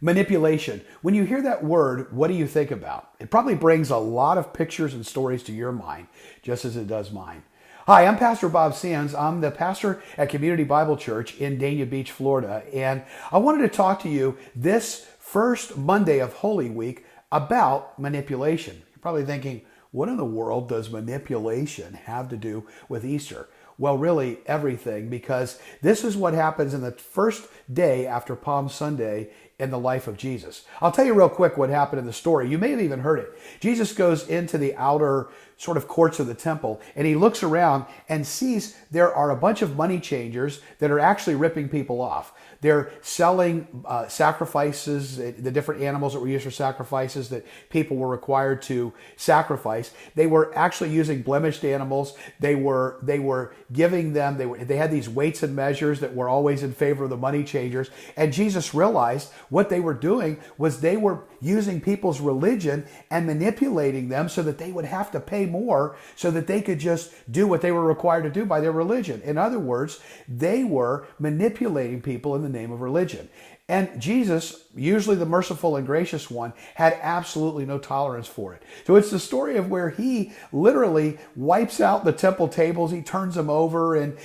Manipulation. When you hear that word, what do you think about? It probably brings a lot of pictures and stories to your mind, just as it does mine. Hi, I'm Pastor Bob Sands. I'm the pastor at Community Bible Church in Dania Beach, Florida, and I wanted to talk to you this first Monday of Holy Week about manipulation. You're probably thinking, what in the world does manipulation have to do with Easter? Well, really everything, because this is what happens in the first day after Palm Sunday in the life of Jesus. I'll tell you real quick what happened in the story. You may have even heard it. Jesus goes into the outer sort of courts of the temple, and he looks around and sees there are a bunch of money changers that are actually ripping people off. They're selling sacrifices, the different animals that were used for sacrifices that people were required to sacrifice. They were actually using blemished animals. They were giving them, they had these weights and measures that were always in favor of the money changers. And Jesus realized what they were doing was they were using people's religion and manipulating them so that they would have to pay more so that they could just do what they were required to do by their religion. In other words, they were manipulating people in the name of religion. And Jesus, usually the merciful and gracious one, had absolutely no tolerance for it. So it's the story of where he literally wipes out the temple tables, he turns them over, and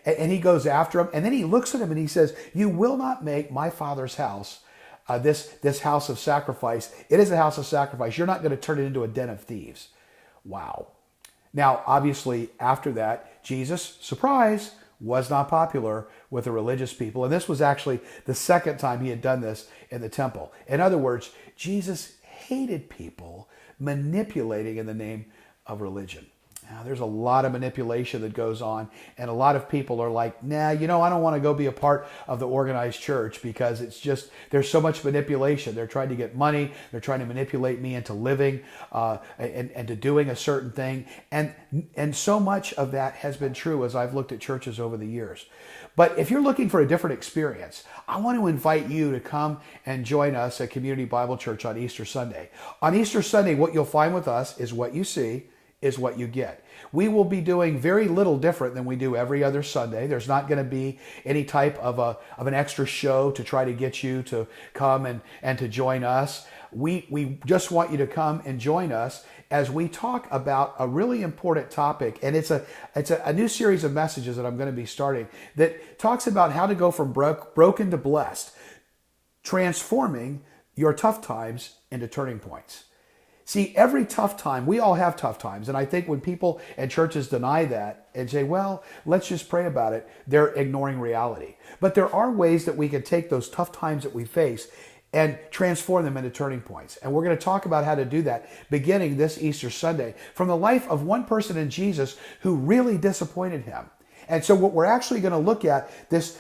he goes after them. And then he looks at him and he says, "You will not make my Father's house this house of sacrifice. It is a house of sacrifice. You're not going to turn it into a den of thieves." Wow. Now, obviously, after that, Jesus, surprise, was not popular with the religious people. And this was actually the second time he had done this in the temple. In other words, Jesus hated people manipulating in the name of religion. Now, there's a lot of manipulation that goes on, and a lot of people are like, nah, I don't want to go be a part of the organized church because it's just, there's so much manipulation. They're trying to get money. They're trying to manipulate me into living and to doing a certain thing. And so much of that has been true as I've looked at churches over the years. But if you're looking for a different experience, I want to invite you to come and join us at Community Bible Church on Easter Sunday. On Easter Sunday, what you'll find with us is what you see is what you get. We will be doing very little different than we do every other Sunday. There's not going to be any type of an extra show to try to get you to come and to join us. We just want you to come and join us as we talk about a really important topic. And it's a new series of messages that I'm going to be starting that talks about how to go from broken to blessed, transforming your tough times into turning points. See, every tough time, we all have tough times. And I think when people and churches deny that and say, well, let's just pray about it, they're ignoring reality. But there are ways that we can take those tough times that we face and transform them into turning points. And we're going to talk about how to do that beginning this Easter Sunday from the life of one person in Jesus who really disappointed him. And so what we're actually going to look at, this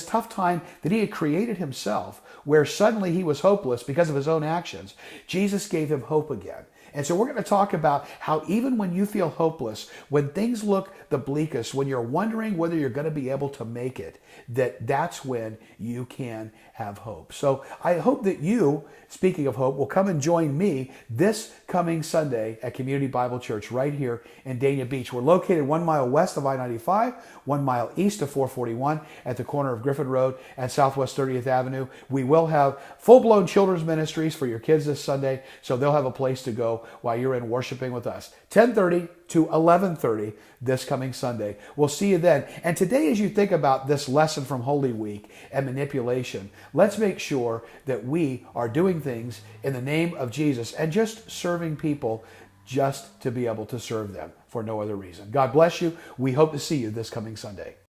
tough time that he had created himself, where suddenly he was hopeless because of his own actions, Jesus gave him hope again. And so we're going to talk about how even when you feel hopeless, when things look the bleakest, when you're wondering whether you're going to be able to make it, that's when you can have hope. So I hope that you, speaking of hope, will come and join me this coming Sunday at Community Bible Church right here in Dania Beach. We're located 1 mile west of I-95, 1 mile east of 441 at the corner of Griffin Road and Southwest 30th Avenue. We will have full-blown children's ministries for your kids this Sunday, so they'll have a place to go while you're in worshiping with us. 10:30 to 11:30 this coming Sunday. We'll see you then. And today, as you think about this lesson from Holy Week and manipulation, let's make sure that we are doing things in the name of Jesus and just serving people just to be able to serve them for no other reason. God bless you. We hope to see you this coming Sunday.